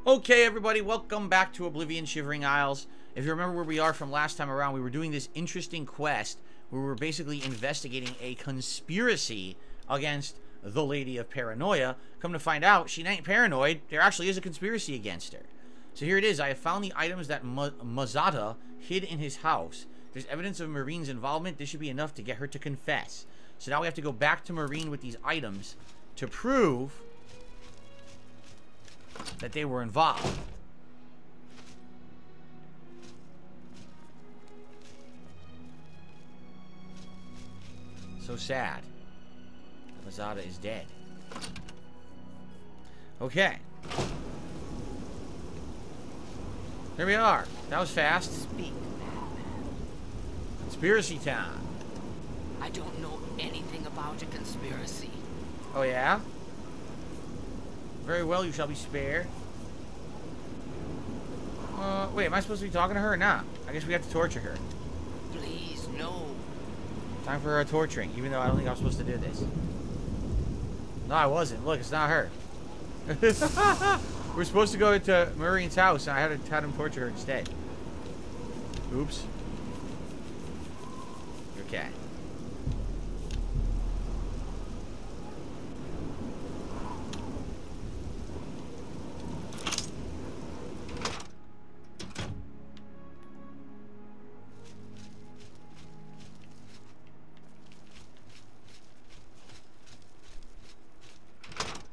Okay, everybody, welcome back to Oblivion Shivering Isles. If you remember where we are from last time around, we were doing this interesting quest where we were basically investigating a conspiracy against the Lady of Paranoia. Come to find out, she ain't paranoid. There actually is a conspiracy against her. So here it is. I have found the items that Mazada hid in his house. There's evidence of Marine's involvement. This should be enough to get her to confess. So now we have to go back to Marine with these items to prove that they were involved. So sad. Mazada is dead. Okay. There we are. That was fast. Speak, madman. Conspiracy time. I don't know anything about a conspiracy. Oh, yeah? Very well, you shall be spared. Wait, am I supposed to be talking to her or not? I guess we have to torture her. Please, no. Time for her torturing, even though I don't think I'm supposed to do this. No, I wasn't. Look, it's not her. We're supposed to go into Marine's house, and I had him torture her instead. Oops. Okay.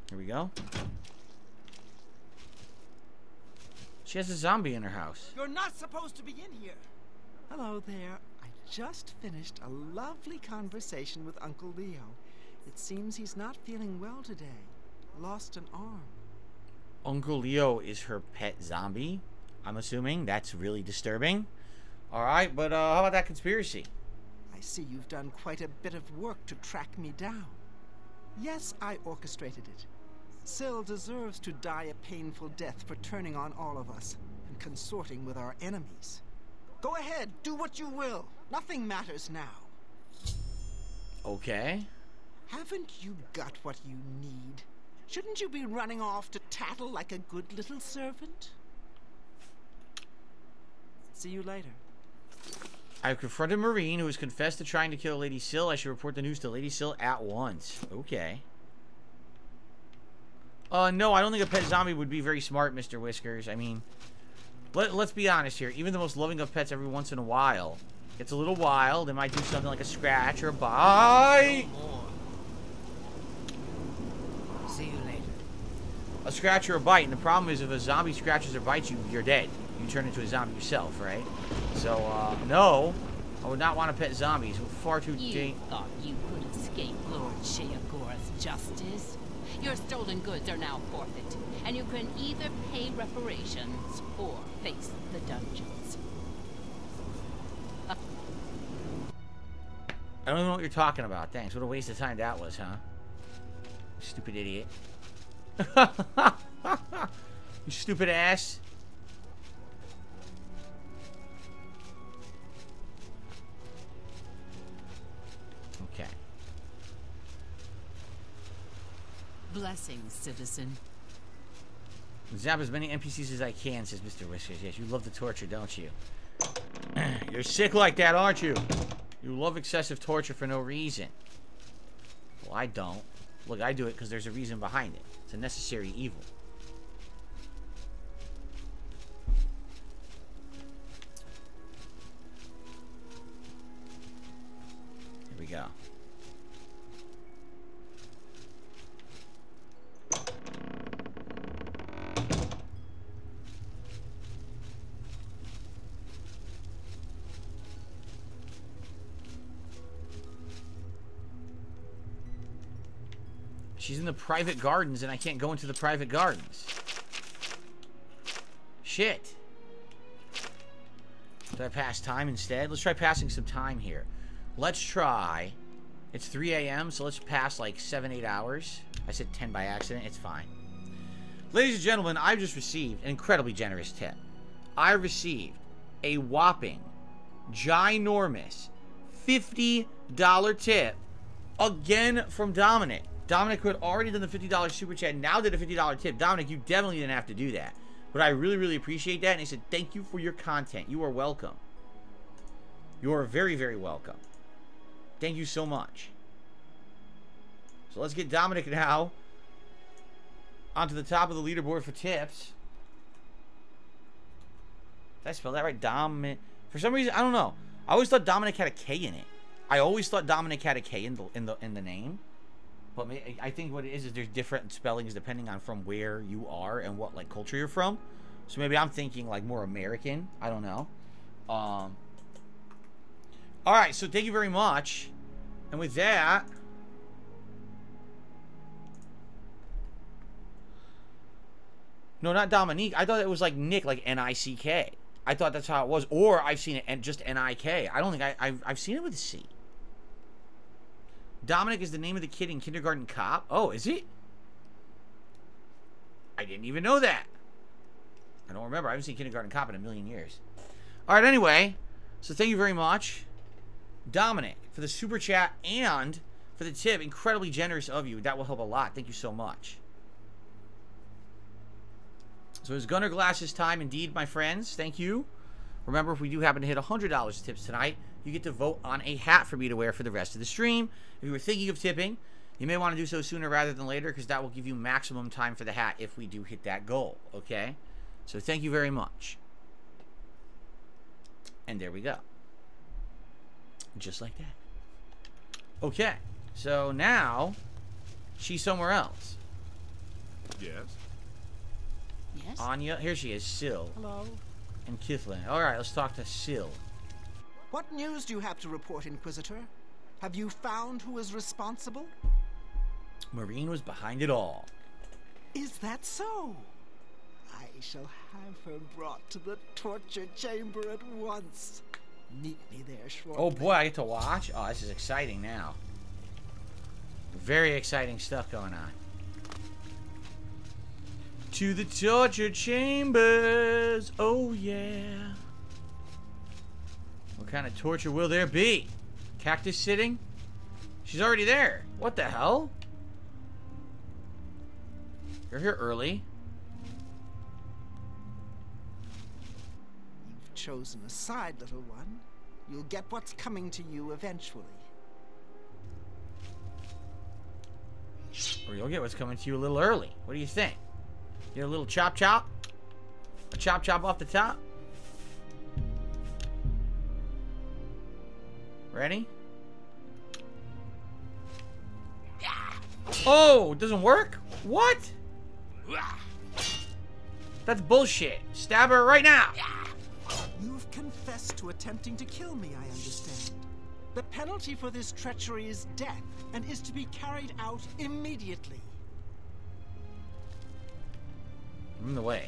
Here we go. She has a zombie in her house. You're not supposed to be in here. Hello there. I just finished a lovely conversation with Uncle Leo. It seems he's not feeling well today. Lost an arm. Uncle Leo is her pet zombie, I'm assuming. That's really disturbing. Alright, but how about that conspiracy? I see you've done quite a bit of work to track me down. Yes, I orchestrated it. Syl deserves to die a painful death for turning on all of us and consorting with our enemies. Go ahead, do what you will. Nothing matters now. Okay. Haven't you got what you need? Shouldn't you be running off to tattle like a good little servant? See you later. I've confronted Marine, who has confessed to trying to kill Lady Syl. I should report the news to Lady Syl at once. Okay. No, I don't think a pet zombie would be very smart, Mr. Whiskers. I mean, let's be honest here. Even the most loving of pets every once in a while gets a little wild. They might do something like a scratch or a bite. No more. See you later. A scratch or a bite. And the problem is if a zombie scratches or bites you, you're dead. You turn into a zombie yourself, right? So, no. I would not want to pet zombies. Far too You thought you could escape Lord Sheagora's justice? Your stolen goods are now forfeit, and you can either pay reparations or face the dungeons. I don't even know what you're talking about. Thanks. What a waste of time that was, huh? Stupid idiot. You stupid ass. Okay. Blessings, citizen. Zap as many NPCs as I can, says Mr. Whiskers. Yes, you love the torture, don't you? You're sick like that, aren't you? You love excessive torture for no reason. Well, I don't. Look, I do it because there's a reason behind it. It's a necessary evil. Here we go. She's in the private gardens, and I can't go into the private gardens. Shit. Did I pass time instead? Let's try passing some time here. Let's try... It's 3 a.m., so let's pass like 7-8 hours. I said 10 by accident. It's fine. Ladies and gentlemen, I've just received an incredibly generous tip. I received a whopping, ginormous $50 tip again from Dominic. Dominic, who had already done the $50 super chat, now did a $50 tip. Dominic, you definitely didn't have to do that. But I really, really appreciate that. And he said, thank you for your content. You are welcome. You are very, very welcome. Thank you so much. So let's get Dominic now onto the top of the leaderboard for tips. Did I spell that right? Dominic. For some reason, I don't know. I always thought Dominic had a K in it. I always thought Dominic had a K in the name. But I think what it is there's different spellings depending on from where you are and what like culture you're from. So maybe I'm thinking like more American. I don't know. All right, so thank you very much. And with that, no, not Dominique. I thought it was like Nick, like N-I-C-K. I thought that's how it was. Or I've seen it just N-I-K. I don't think I've seen it with a C. Dominic is the name of the kid in Kindergarten Cop. Oh, is he? I didn't even know that. I don't remember. I haven't seen Kindergarten Cop in a million years. All right, anyway. So thank you very much, Dominic, for the super chat and for the tip. Incredibly generous of you. That will help a lot. Thank you so much. So it's Gunner Glasses time indeed, my friends. Thank you. Remember, if we do happen to hit $100 tips tonight, you get to vote on a hat for me to wear for the rest of the stream. If you were thinking of tipping, you may want to do so sooner rather than later because that will give you maximum time for the hat if we do hit that goal, okay? So thank you very much. And there we go. Just like that. Okay. So now, she's somewhere else. Yes. Yes? Anya, here she is, Syl. Hello. And Kithlin. Alright, let's talk to Syl. What news do you have to report, Inquisitor? Have you found who is responsible? Marine was behind it all. Is that so? I shall have her brought to the torture chamber at once. Meet me there shortly. Oh boy, I get to watch? Oh, this is exciting now. Very exciting stuff going on. To the torture chambers. Oh yeah. What kind of torture will there be? Cactus sitting? She's already there. What the hell? You're here early. You've chosen a side, little one. You'll get what's coming to you eventually. Or you'll get what's coming to you a little early. What do you think? Get a little chop chop? A chop chop off the top? Ready? Oh, it doesn't work? What? That's bullshit. Stab her right now. You've confessed to attempting to kill me, I understand. The penalty for this treachery is death, and is to be carried out immediately. I'm in the way.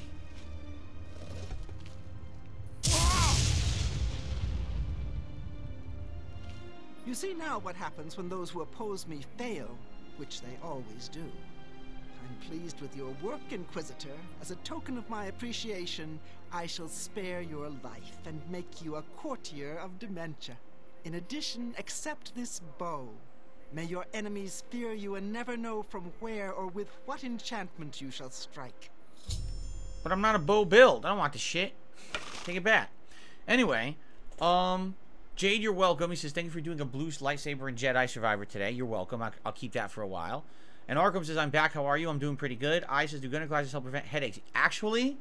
You see now what happens when those who oppose me fail, which they always do. I'm pleased with your work, Inquisitor. As a token of my appreciation, I shall spare your life and make you a courtier of dementia. In addition, accept this bow. May your enemies fear you and never know from where or with what enchantment you shall strike. But I'm not a bow build. I don't want the shit. Take it back. Anyway, Jade, you're welcome. He says, thank you for doing a blue lightsaber and Jedi Survivor today. You're welcome. I'll keep that for a while. And Arkham says, I'm back. How are you? I'm doing pretty good. I says, do gunner glasses help prevent headaches? Actually,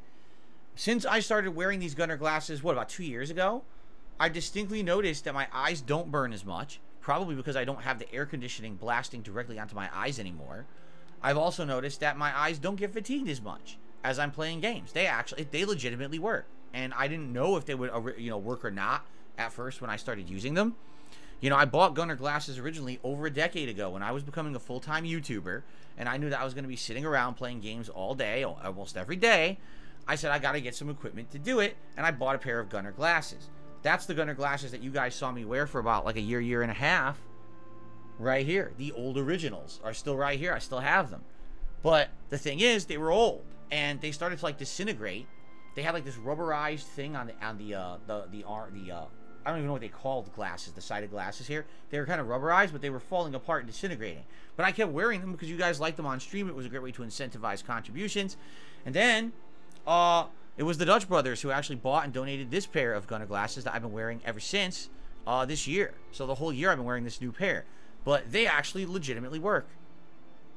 since I started wearing these gunner glasses, what, about 2 years ago? I distinctly noticed that my eyes don't burn as much. Probably because I don't have the air conditioning blasting directly onto my eyes anymore. I've also noticed that my eyes don't get fatigued as much as I'm playing games. They legitimately work. And I didn't know if they would, work or not at first when I started using them. You know, I bought gunner glasses originally over a decade ago when I was becoming a full-time YouTuber, and I knew that I was going to be sitting around playing games all day, almost every day. I said, I got to get some equipment to do it, and I bought a pair of gunner glasses. That's the gunner glasses that you guys saw me wear for about like a year and a half. Right here. The old originals are still right here. I still have them. But the thing is, they were old, and they started to like disintegrate. They had like this rubberized thing on the I don't even know what they called glasses, the sided glasses here. They were kind of rubberized, but they were falling apart and disintegrating. But I kept wearing them because you guys liked them on stream. It was a great way to incentivize contributions. And then, It was the Dutch brothers who actually bought and donated this pair of gunner glasses that I've been wearing ever since this year. So the whole year I've been wearing this new pair. But they actually legitimately work.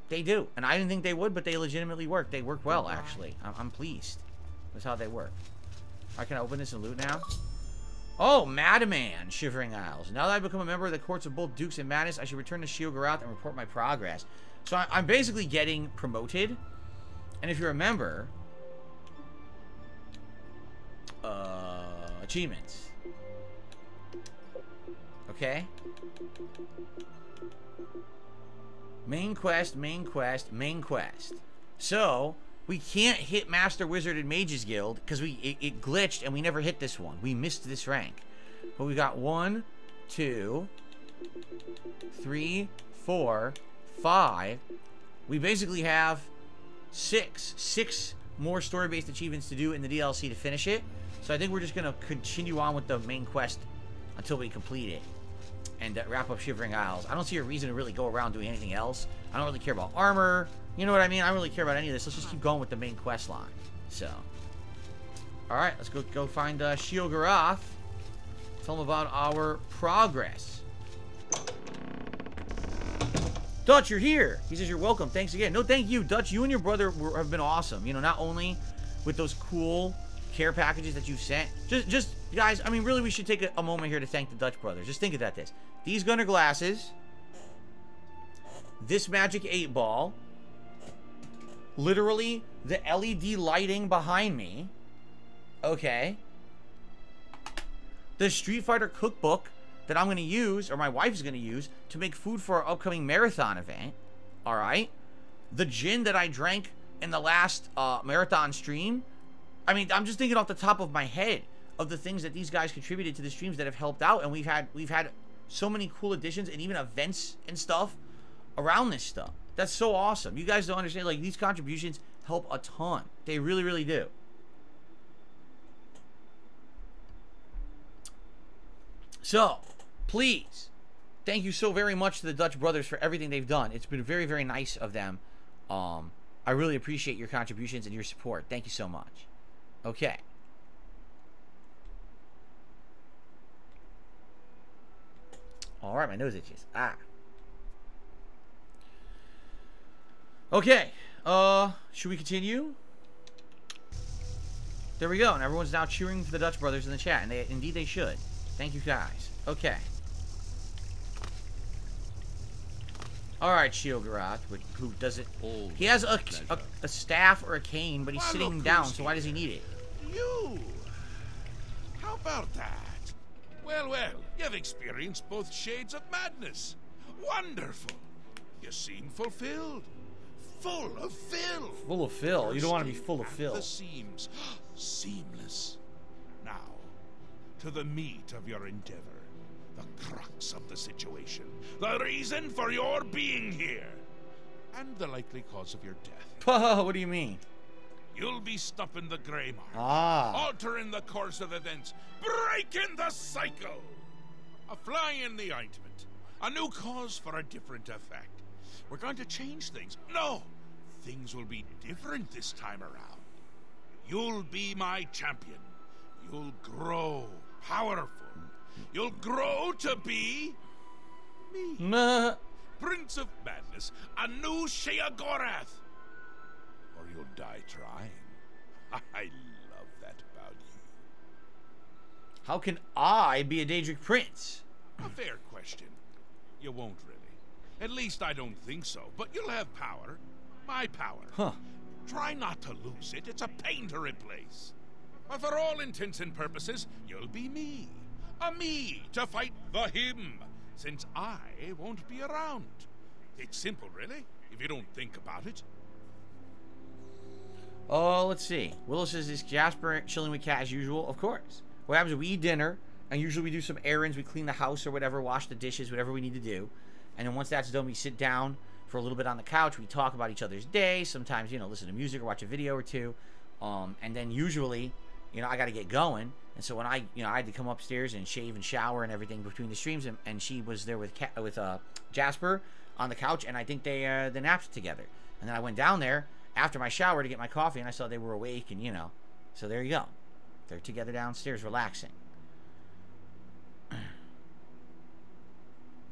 They do. And I didn't think they would, but they legitimately work. They work well, actually. I'm pleased. That's how they work. Alright, can I open this and loot now? Oh, Madman, Shivering Isles. Now that I've become a member of the courts of both Dukes and Madness, I should return to Sheogorath and report my progress. So I'm basically getting promoted. And if you remember... achievements. Okay? Main quest, main quest, main quest. So... we can't hit Master Wizard and Mages Guild because it glitched and we never hit this one. We missed this rank. But we got 1, 2, 3, 4, 5. We basically have 6 more story-based achievements to do in the DLC to finish it. So I think we're just going to continue on with the main quest until we complete it. And wrap up Shivering Isles. I don't see a reason to really go around doing anything else. I don't really care about armor. You know what I mean? I don't really care about any of this. Let's just keep going with the main quest line. So. Alright, let's go find Sheogorath. Tell him about our progress. Dutch, you're here. He says you're welcome. Thanks again. No, thank you, Dutch. You and your brother have been awesome. You know, not only with those cool care packages that you've sent. Just guys, I mean, really, we should take a moment here to thank the Dutch brothers. Just think about this. These gunner glasses. This magic 8-ball. Literally, the LED lighting behind me. Okay. The Street Fighter cookbook that I'm going to use, or my wife's going to use, to make food for our upcoming marathon event. Alright. The gin that I drank in the last marathon stream. I mean, I'm just thinking off the top of my head of the things that these guys contributed to the streams that have helped out. And we've had so many cool additions and even events and stuff around this stuff. That's so awesome. You guys don't understand. Like, these contributions help a ton. They really, really do. So, please, thank you so very much to the Dutch brothers for everything they've done. It's been very, very nice of them. I really appreciate your contributions and your support. Thank you so much. Okay. All right, my nose itches. Ah. Okay. Should we continue? There we go. And everyone's now cheering for the Dutch brothers in the chat. And indeed they should. Thank you, guys. Okay. Alright, Sheogorath, who does it. He has a staff or a cane, but he's sitting down, so why does he need it? You! How about that? Well, you've experienced both shades of madness. Wonderful. You seem fulfilled. Full of fill. Full of fill? You don't want to be full of fill. The seams. Seamless. Now, to the meat of your endeavor. The crux of the situation. The reason for your being here. And the likely cause of your death. What do you mean? You'll be stopping the Grey March. Altering the course of events. Breaking the cycle. A fly in the ointment. A new cause for a different effect. We're going to change things. No! Things will be different this time around. You'll be my champion. You'll grow powerful. You'll grow to be... me. Prince of Madness. A new Sheogorath. Or you'll die trying. I love that about you. How can I be a Daedric Prince? A fair question. You won't really. At least I don't think so. But you'll have power. My power. Huh. Try not to lose it. It's a pain to replace. But for all intents and purposes, you'll be me. A me to fight the him. Since I won't be around. It's simple, really, if you don't think about it. Oh, let's see. Willow says, is Jasper chilling with Cat as usual? Of course. What happens is we eat dinner, and usually we do some errands, we clean the house or whatever, wash the dishes, whatever we need to do. And then once that's done, we sit down for a little bit on the couch. We talk about each other's day. Sometimes, you know, listen to music or watch a video or two. And then usually, you know, I got to get going. And so when I had to come upstairs and shave and shower and everything between the streams, and she was there with Jasper on the couch, and I think they napped together. And then I went down there after my shower to get my coffee, and I saw they were awake, and you know, So there you go. They're together downstairs relaxing.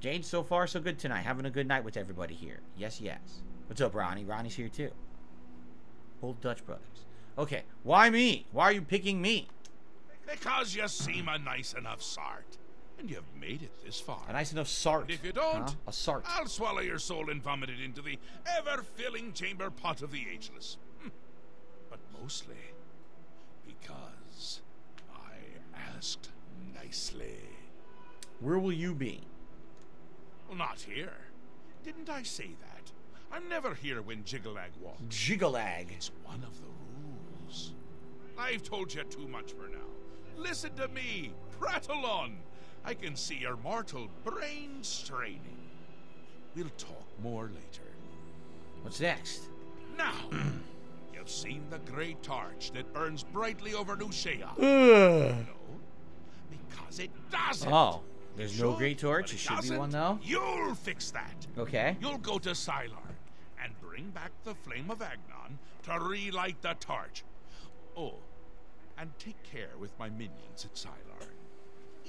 Jade, so far so good tonight. Having a good night with everybody here. Yes, yes. What's up, Ronnie? Ronnie's here too. Old Dutch brothers. Okay, why me? Why are you picking me? Because you seem a nice enough sort. And you've made it this far. A nice enough sort. And if you don't, a sort. I'll swallow your soul and vomit it into the ever-filling chamber pot of the ageless. But mostly because I asked nicely. Where will you be? Well, not here. Didn't I say that? I'm never here when Jiggalag walks. Jiggalag. It's one of the rules. I've told you too much for now. Listen to me. Prattle on. I can see your mortal brain straining. We'll talk more later. What's next? Now, you've seen the great torch that burns brightly over New Shea. No, because it doesn't. Oh, there's no great torch. There should be one, though. You'll fix that. Okay. You'll go to Sylar and bring back the flame of Agnon to relight the torch. Oh, and take care with my minions at Sylar.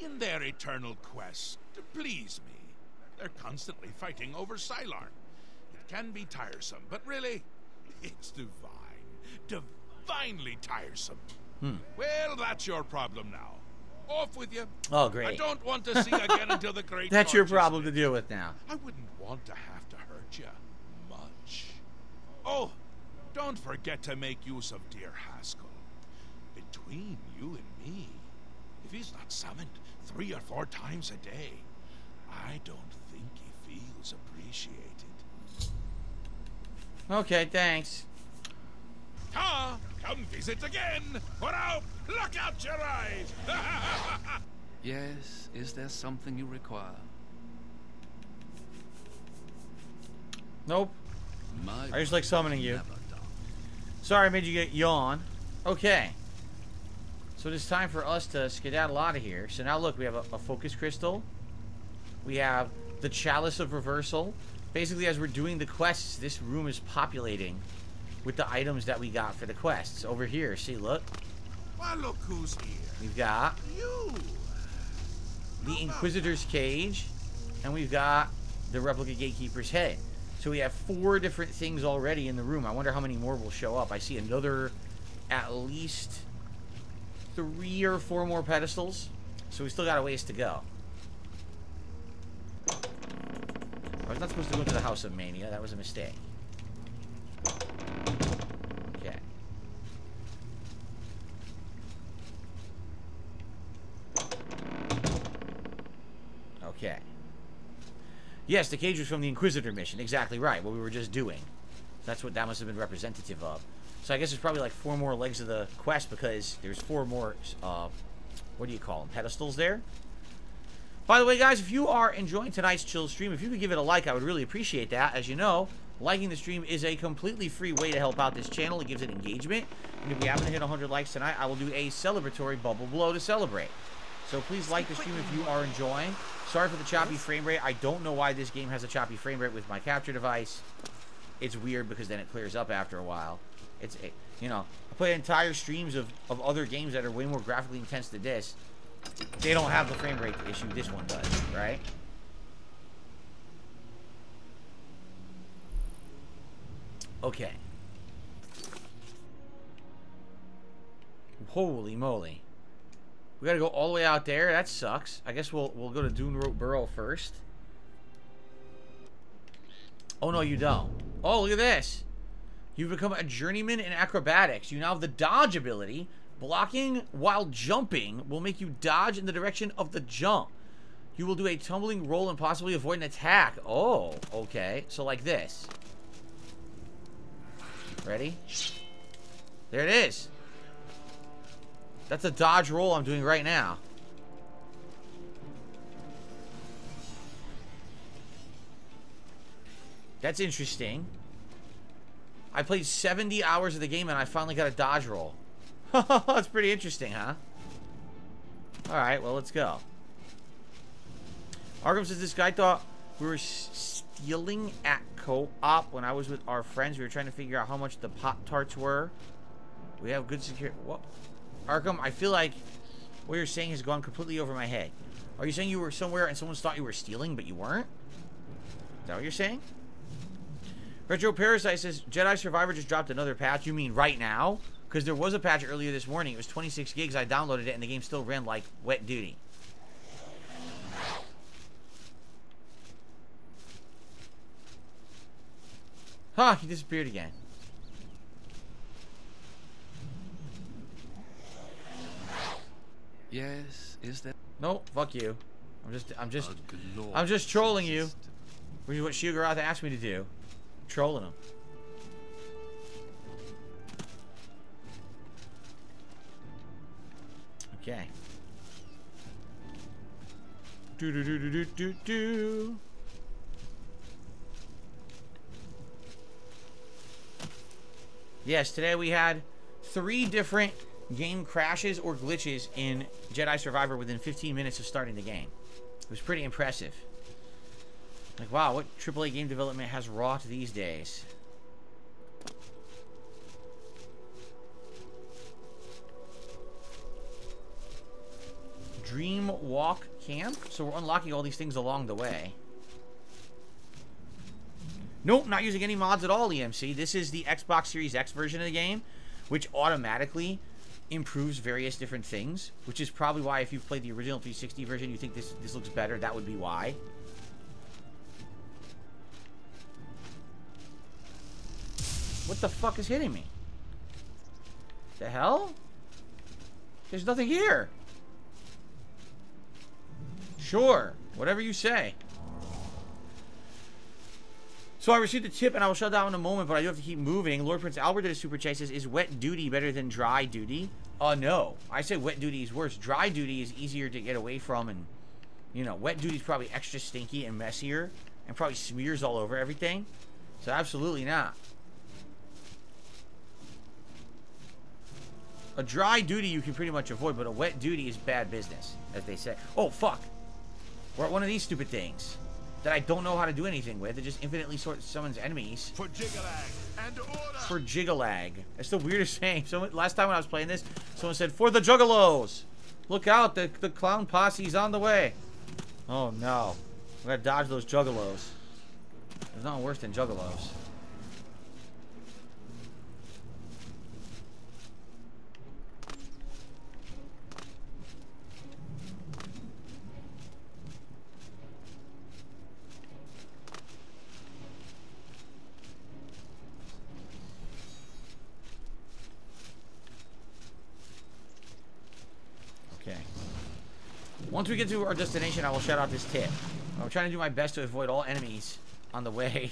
In their eternal quest to please me, they're constantly fighting over Sylar. It can be tiresome, but really, it's divine. Divinely tiresome. Well, that's your problem now. Off with you. Oh, great. I don't want to see you again until the great That's your torch is problem lit. to deal with now. I wouldn't want to have to hurt you much. Oh, don't forget to make use of dear Haskell. Between you and me, if he's not summoned 3 or 4 times a day, I don't think he feels appreciated. Okay, thanks. Come visit again, or I'll pluck out your eyes. Yes, is there something you require? Nope. I just like summoning you. Never done. Sorry I made you get yawn. Okay. So it is time for us to skedaddle out of here. So now look, we have a focus crystal. We have the chalice of reversal. Basically, as we're doing the quests, this room is populating with the items that we got for the quests. Over here, see, look. Well, look who's here. We've got You. the Inquisitor's cage, and we've got the replica gatekeeper's head. So we have 4 different things already in the room. I wonder how many more will show up. I see another, at least 3 or 4 more pedestals. So we still got a ways to go. I was not supposed to go to the House of Mania. That was a mistake. Okay. Okay. Yes, the cage was from the Inquisitor mission. Exactly right. What we were just doing. That's what that must have been representative of. So I guess there's probably like 4 more legs of the quest because there's 4 more, what do you call them, pedestals there? By the way, guys, if you are enjoying tonight's chill stream, if you could give it a like, I would really appreciate that. As you know, liking the stream is a completely free way to help out this channel. It gives it engagement. And if we happen to hit 100 likes tonight, I will do a celebratory bubble blow to celebrate. So please like the stream if you are enjoying. Sorry for the choppy frame rate. I don't know why this game has a choppy frame rate with my capture device. It's weird because then it clears up after a while. You know, I play entire streams of other games that are way more graphically intense than this. They don't have the frame rate issue this one does, right? Okay. Holy moly. We gotta go all the way out there. That sucks. I guess we'll go to Doonrope Burrow first. Oh, no, you don't. Oh, look at this. You've become a journeyman in acrobatics. You now have the dodge ability. Blocking while jumping will make you dodge in the direction of the jump. You will do a tumbling roll and possibly avoid an attack. Oh, okay. So like this. Ready? There it is. That's a dodge roll I'm doing right now. That's interesting. I played 70 hours of the game and I finally got a dodge roll. That's pretty interesting, huh? Alright, well, let's go. Arkham says this guy thought we were stealing at co-op when I was with our friends. We were trying to figure out how much the Pop-Tarts were. We have good security. What? Arkham, I feel like what you're saying has gone completely over my head. Are you saying you were somewhere and someone thought you were stealing, but you weren't? Is that what you're saying? Retro Parasite says, Jedi Survivor just dropped another patch. You mean right now? Because there was a patch earlier this morning. It was 26 gigs. I downloaded it, and the game still ran like wet duty. Huh, he disappeared again. Yes, is that? Nope, fuck you. I'm just trolling you. Which is what Shugarath asked me to do. Trolling him. Okay. Do. Yes, today we had 3 different game crashes or glitches in Jedi Survivor within 15 minutes of starting the game. It was pretty impressive. Like, wow, what AAA game development has wrought these days? Dream Walk Camp? So we're unlocking all these things along the way. Nope, not using any mods at all, EMC. This is the Xbox Series X version of the game, which automatically improves various different things, which is probably why if you've played the original 360 version, you think this looks better. That would be why. What the fuck is hitting me? The hell? There's nothing here. Sure, whatever you say. So I received a tip, and I will shut down in a moment, but I do have to keep moving. Lord Prince Albert did a super chat. Says, is wet duty better than dry duty? No. I say wet duty is worse. Dry duty is easier to get away from, and, you know, wet duty is probably extra stinky and messier, and probably smears all over everything. So absolutely not. A dry duty you can pretty much avoid, but a wet duty is bad business, as they say. Oh, fuck. We're at one of these stupid things that I don't know how to do anything with. It just infinitely summons enemies. For Jigalag and order. For Jigalag. That's the weirdest thing. Last time when I was playing this, someone said, for the Juggalos. Look out, the clown posse's on the way. Oh, no. We gotta dodge those Juggalos. There's nothing worse than Juggalos. Once we get to our destination, I will shout out this tip. I'm trying to do my best to avoid all enemies on the way.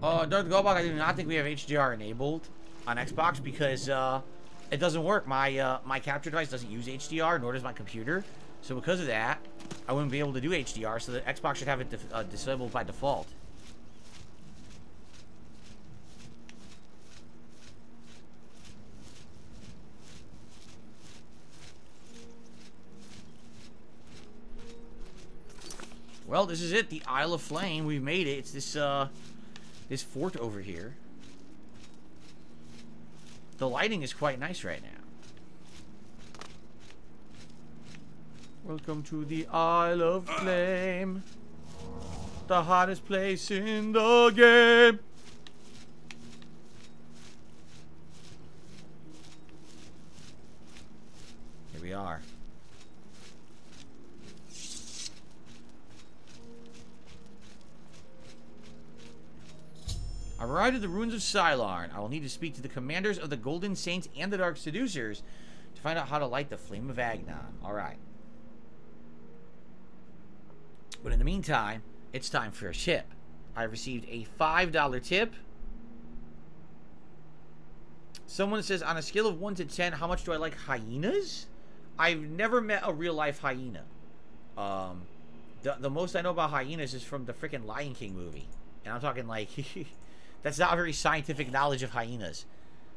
Darth Goldbach, I do not think we have HDR enabled on Xbox because it doesn't work. My capture device doesn't use HDR, nor does my computer. So because of that, I wouldn't be able to do HDR, so the Xbox should have it disabled by default. Well, this is it, the Isle of Flame. We've made it. It's this this fort over here. The lighting is quite nice right now. Welcome to the Isle of Flame. The hottest place in the game. Here we are. I've arrived at the ruins of Cylon. I will need to speak to the commanders of the Golden Saints and the Dark Seducers to find out how to light the flame of Agnon. Alright. But in the meantime, it's time for a tip. I received a $5 tip. Someone says, on a scale of 1 to 10, how much do I like hyenas? I've never met a real-life hyena. The most I know about hyenas is from the freaking Lion King movie. And I'm talking like, that's not very scientific knowledge of hyenas.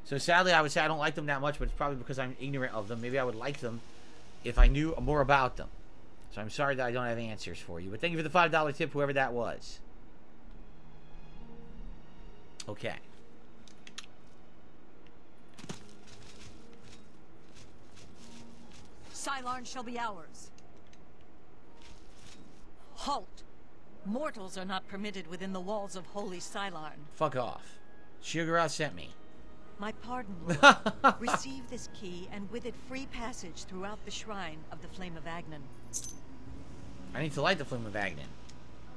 So sadly, I would say I don't like them that much, but it's probably because I'm ignorant of them. Maybe I would like them if I knew more about them. So I'm sorry that I don't have answers for you. But thank you for the $5 tip, whoever that was. Okay. Cylon shall be ours. Halt! Mortals are not permitted within the walls of Holy Cylon. Fuck off. Shiogorath sent me. My pardon, Lord. Receive this key, and with it free passage throughout the shrine of the Flame of Agnan. I need to light the Flame of Agnan.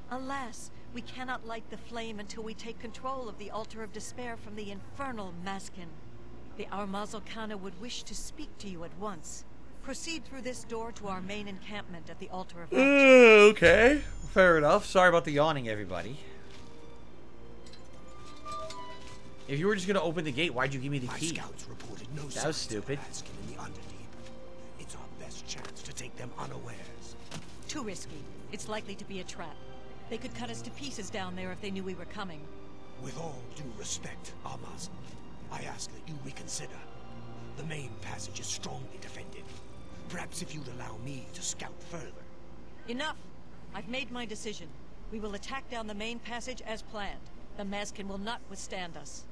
Alas, we cannot light the flame until we take control of the Altar of Despair from the infernal Maskin. The Armazel Kana would wish to speak to you at once. Proceed through this door to our main encampment at the Altar of Rapture. Okay. Fair enough. Sorry about the yawning, everybody. If you were just gonna open the gate, why'd you give me the key? Scouts reported no that was stupid. in the Underdeep. It's our best chance to take them unawares. Too risky. It's likely to be a trap. They could cut us to pieces down there if they knew we were coming. With all due respect, Armaz, I ask that you reconsider. The main passage is strongly defended. Perhaps if you'd allow me to scout further. Enough! I've made my decision. We will attack down the main passage as planned. The Maskin will not withstand us.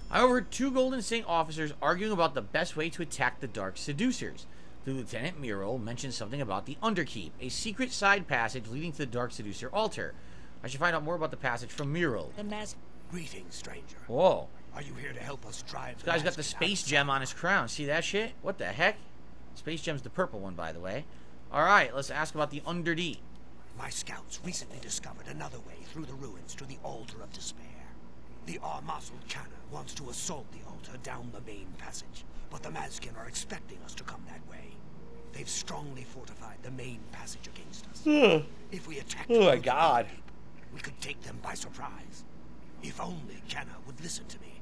I overheard 2 Golden Saint officers arguing about the best way to attack the Dark Seducers. The Lieutenant Muriel mentioned something about the Underkeep, a secret side passage leading to the Dark Seducer altar. I should find out more about the passage from Muriel. The Greetings, stranger. Whoa. Are you here to help us drive This guy's got the space gem on his crown. See that shit? What the heck? Space gem's the purple one, by the way. Alright, let's ask about the Underdeep. My scouts recently discovered another way through the ruins to the Altar of Despair. The Armazel Kana wants to assault the altar down the main passage, but the Maskin are expecting us to come that way. They've strongly fortified the main passage against us. If we attack Oh my God. we could take them by surprise. If only Kana would listen to me.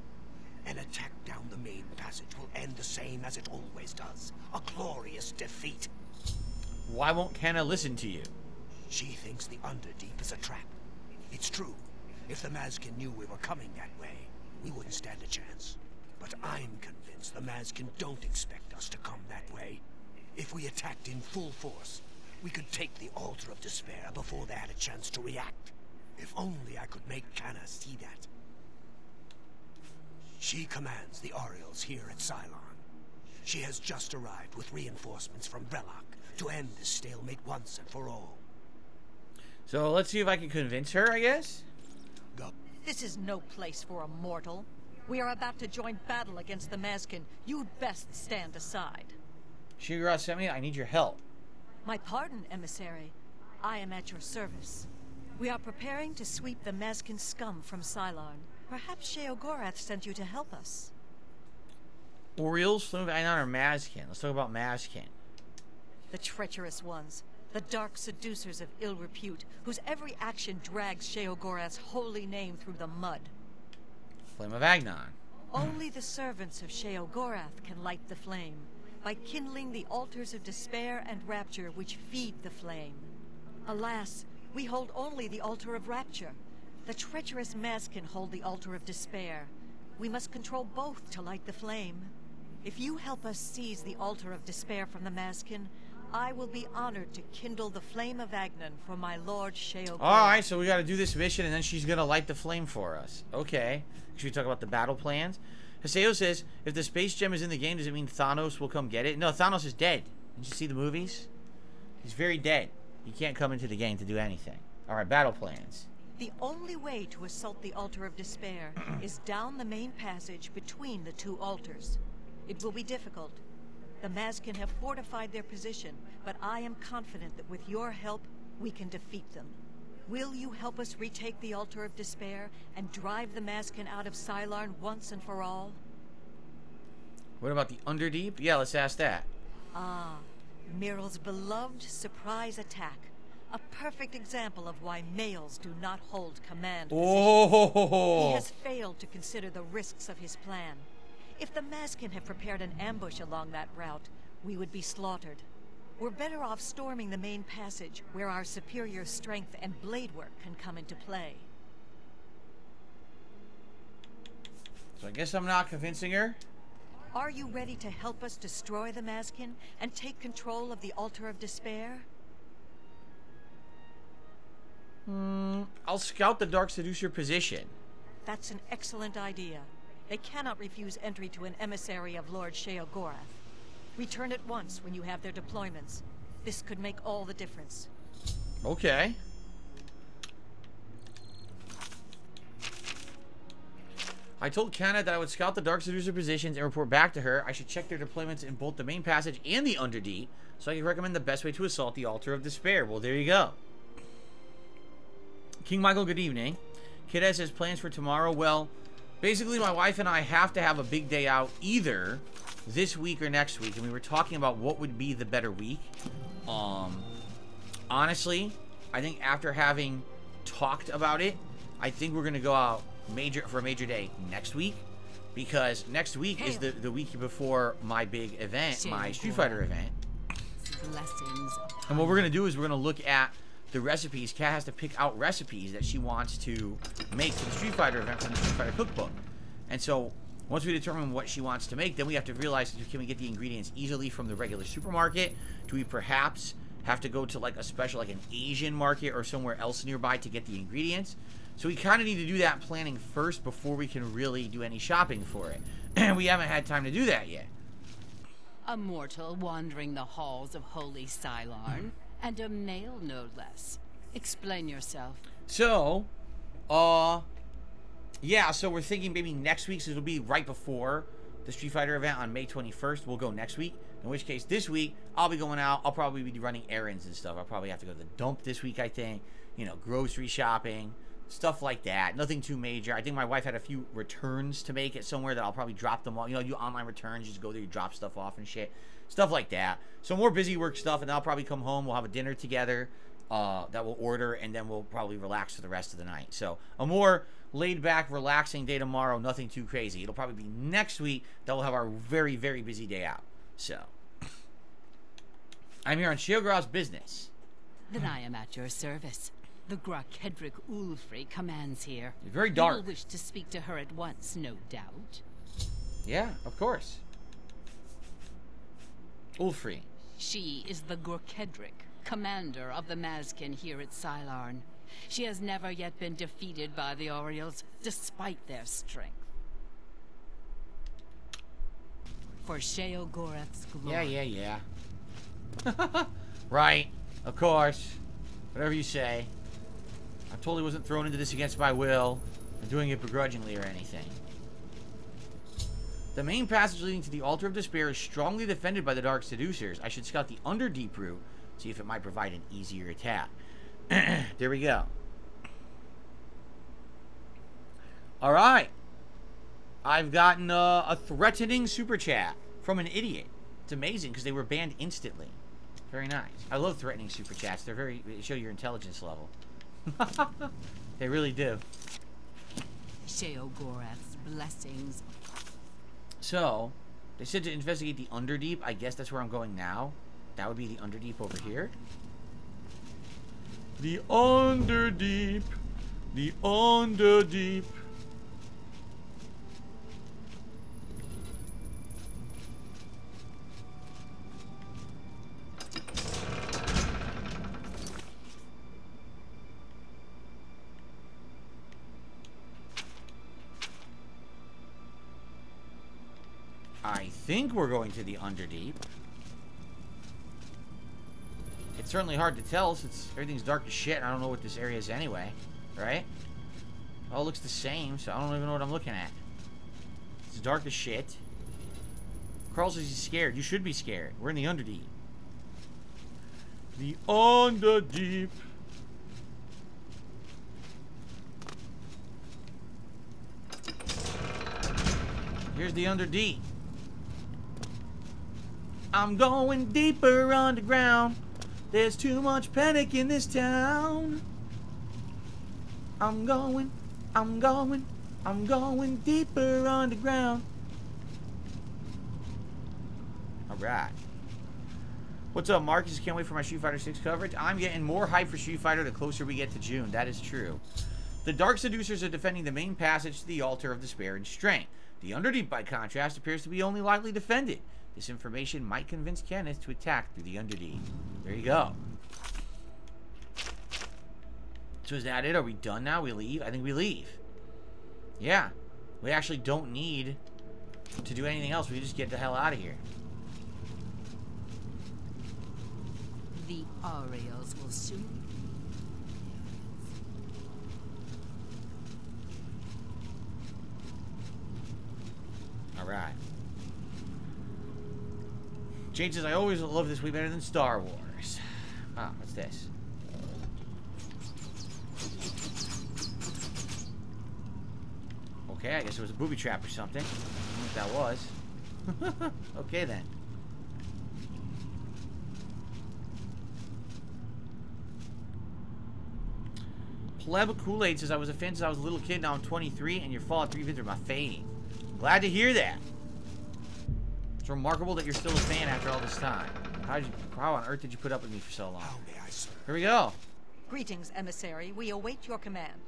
An attack down the main passage will end the same as it always does. A glorious defeat. Why won't Kenna listen to you? She thinks the Underdeep is a trap. It's true. If the Maskin knew we were coming that way, we wouldn't stand a chance. But I'm convinced the Maskin don't expect us to come that way. If we attacked in full force, we could take the Altar of Despair before they had a chance to react. If only I could make Kana see that. She commands the Oriels here at Cylon. She has just arrived with reinforcements from Brellock to end this stalemate once and for all. So let's see if I can convince her, I guess. Go. This is no place for a mortal. We are about to join battle against the Maskin. You'd best stand aside. Shiogorath sent me. I need your help. My pardon, emissary. I am at your service. We are preparing to sweep the Maskin scum from Cylon. Perhaps Shiogorath sent you to help us. Oriels, Flame of Agnan, or Mazkin? Let's talk about Mazkin. The treacherous ones. The dark seducers of ill repute, whose every action drags Sheogorath's holy name through the mud. Flame of Agnan. Only the servants of Sheogorath can light the flame, by kindling the altars of despair and rapture which feed the flame. Alas, we hold only the altar of rapture. The treacherous Maskin hold the altar of despair. We must control both to light the flame. If you help us seize the altar of despair from the Maskin, I will be honored to kindle the flame of Agnan for my lord Sheogorath. Alright, so we gotta do this mission and then she's gonna light the flame for us. Okay. Should we talk about the battle plans? Haseo says, if the space gem is in the game, does it mean Thanos will come get it? No, Thanos is dead. Did you see the movies? He's very dead. He can't come into the game to do anything. Alright, battle plans. The only way to assault the altar of despair is down the main passage between the 2 altars. It will be difficult. The Maskin have fortified their position, but I am confident that with your help, we can defeat them. Will you help us retake the Altar of Despair and drive the Maskin out of Cylon once and for all? What about the Underdeep? Yeah, let's ask that. Ah, Muriel's beloved surprise attack. A perfect example of why males do not hold command positions. Oh! He has failed to consider the risks of his plan. If the Maskin had prepared an ambush along that route, we would be slaughtered. We're better off storming the main passage, where our superior strength and blade work can come into play. So I guess I'm not convincing her. Are you ready to help us destroy the Mazkin and take control of the Altar of Despair? I'll scout the Dark Seducer position. That's an excellent idea. They cannot refuse entry to an emissary of Lord Sheogorath. Return at once when you have their deployments. This could make all the difference. Okay. I told Kana that I would scout the Dark Seducer positions and report back to her. I should check their deployments in both the main passage and the Underdeep, so I can recommend the best way to assault the Altar of Despair. Well, there you go. King Michael, good evening. Kiddes has plans for tomorrow. Well, basically my wife and I have to have a big day out either this week or next week, and we were talking about what would be the better week. Honestly, I think after having talked about it, I think we're going to go out for a major day next week, because next week is the week before my big event, my Street Fighter event. And what we're going to do is we're going to look at the recipes. Kat has to pick out recipes that she wants to make for the Street Fighter event from the Street Fighter cookbook. And so once we determine what she wants to make, then we have to realize, can we get the ingredients easily from the regular supermarket? Do we perhaps have to go to like a special, like an Asian market or somewhere else nearby to get the ingredients? So we kind of need to do that planning first before we can really do any shopping for it. And we haven't had time to do that yet. A mortal wandering the halls of Holy Cylon, and a male no less. Explain yourself. So, yeah, so we're thinking maybe next week, so it'll be right before the Street Fighter event on May 21st. We'll go next week. In which case, this week, I'll be going out. I'll probably be running errands and stuff. I'll probably have to go to the dump this week, I think. You know, grocery shopping, stuff like that. Nothing too major. I think my wife had a few returns to make it somewhere that I'll probably drop them off. You know, you online returns, you just go there, you drop stuff off and shit. Stuff like that. So more busy work stuff, and then I'll probably come home. We'll have a dinner together that we'll order, and then we'll probably relax for the rest of the night. So a more laid-back, relaxing day tomorrow. Nothing too crazy. It'll probably be next week that we'll have our very, very busy day out. So I'm here on Sheogorath's business. Then I am at your service. The Grakedric Ulfri commands here. You're very dark. You will wish to speak to her at once, no doubt. Yeah, of course. Ulfri. She is the Grakedric, commander of the Mazkin here at Cylon. She has never yet been defeated by the Orioles, despite their strength. For Sheogorath's glory. Yeah. Right. Of course. Whatever you say. I totally wasn't thrown into this against my will, or doing it begrudgingly or anything. The main passage leading to the Altar of Despair is strongly defended by the Dark Seducers. I should scout the Underdeep route, see if it might provide an easier attack. There we go. Alright. I've gotten a threatening super chat from an idiot. It's amazing because they were banned instantly. Very nice. I love threatening super chats. They show your intelligence level. They really do. Sheogorath's blessings. So, they said to investigate the Underdeep. I guess that's where I'm going now. That would be the Underdeep over here. The Underdeep. The Underdeep. I think we're going to the Underdeep. It's certainly hard to tell since everything's dark as shit and I don't know what this area is anyway. Right? It all looks the same, so I don't even know what I'm looking at. It's dark as shit. Carl says he's scared. You should be scared. We're in the Underdeep. The Underdeep. Here's the Underdeep. I'm going deeper underground. There's too much panic in this town. I'm going deeper underground. Alright. What's up, Marcus? Can't wait for my Street Fighter 6 coverage. I'm getting more hype for Street Fighter the closer we get to June. That is true. The Dark Seducers are defending the main passage to the Altar of Despair and Strength. The Underdeep, by contrast, appears to be only lightly defended. This information might convince Kenneth to attack through the Underdeep. There you go. So is that it? Are we done now? We leave? I think we leave. Yeah. We actually don't need to do anything else. We just get the hell out of here. The Orioles will soon. Alright. Jade says, I always love this way better than Star Wars. Ah, what's this? Okay, I guess it was a booby trap or something. I don't know what that was. Okay, then. Pleb Kool-Aid says, I was a fan since I was a little kid. Now I'm 23, and your Fallout 3 vids are my fave. Glad to hear that. It's remarkable that you're still a fan after all this time. How on earth did you put up with me for so long? How may I serve? Here we go. Greetings, emissary. We await your command.